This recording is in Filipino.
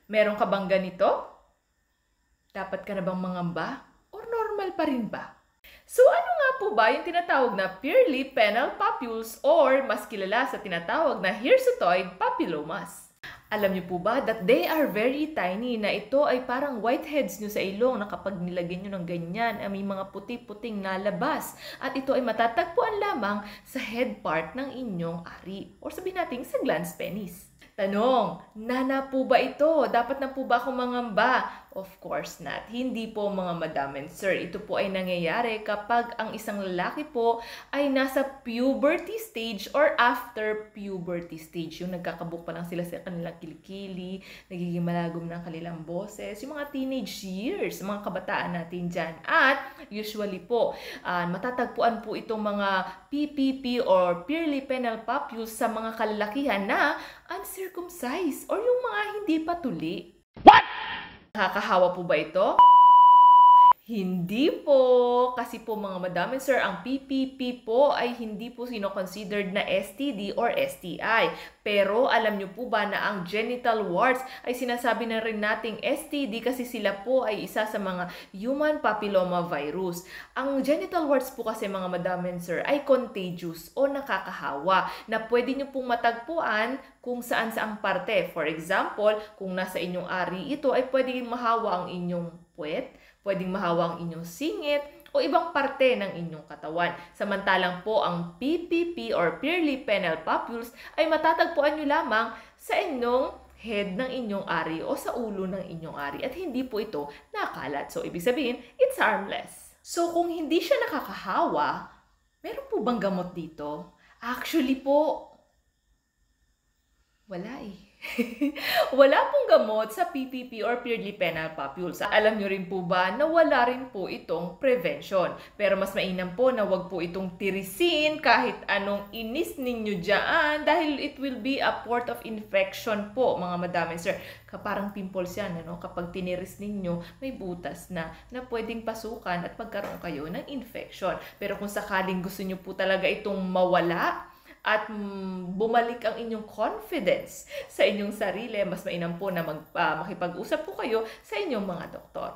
Meron ka bang ganito? Dapat ka na bang mangamba? Or normal pa rin ba? So ano nga po ba yung tinatawag na purely penile papules or mas kilala sa tinatawag na hirsutoid papillomas? Alam niyo po ba that they are very tiny, na ito ay parang whiteheads nyo sa ilong na kapag nilagyan nyo ng ganyan ay may mga puti-puting nalabas. At ito ay matatagpuan lamang sa head part ng inyong ari or sabihin natin sa glans penis. Tanong, nana po ba ito? Dapat na po ba akong mangamba? Of course not. Hindi po mga madam and sir. Ito po ay nangyayari kapag ang isang lalaki po ay nasa puberty stage or after puberty stage. Yung nagkakabuk pa lang sila sa kanilang kilikili, nagiging malagom ng kanilang boses, yung mga teenage years, mga kabataan natin dyan. At usually po, matatagpuan po itong mga PPP or purely penile papules sa mga kalalakihan na uncircumcised or yung mga hindi pa tuli. What? Nakakahawa po ba ito? Hindi po. Kasi po mga madam and sir, ang PPP po ay hindi po sino-considered na STD or STI. Pero alam nyo po ba na ang genital warts ay sinasabi na rin nating STD kasi sila po ay isa sa mga human papilloma virus. Ang genital warts po kasi mga madam and sir ay contagious o nakakahawa na pwede nyo pong matagpuan kung saan-saang parte. For example, kung nasa inyong ari ito ay pwede mahawa ang inyong puwet, pwedeng mahawa ang inyong singit, o ibang parte ng inyong katawan. Samantalang po ang PPP or purely penile papules ay matatagpuan nyo lamang sa inyong head ng inyong ari o sa ulo ng inyong ari at hindi po ito nakalat. So, ibig sabihin, it's harmless. So, kung hindi siya nakakahawa, meron po bang gamot dito? Actually po, wala eh. Wala pong gamot sa PPP or purely penile papules. Alam nyo rin po ba na wala rin po itong prevention. Pero mas mainam po na wag po itong tirisin kahit anong inis ninyo dyan dahil it will be a port of infection po mga madam and sir. Parang pimples yan, ano? Kapag tiniris ninyo, may butas na pwedeng pasukan at magkaroon kayo ng infection. Pero kung sakaling gusto nyo po talaga itong mawala, at bumalik ang inyong confidence sa inyong sarili, mas mainam po na makipag-usap po kayo sa inyong mga doktor.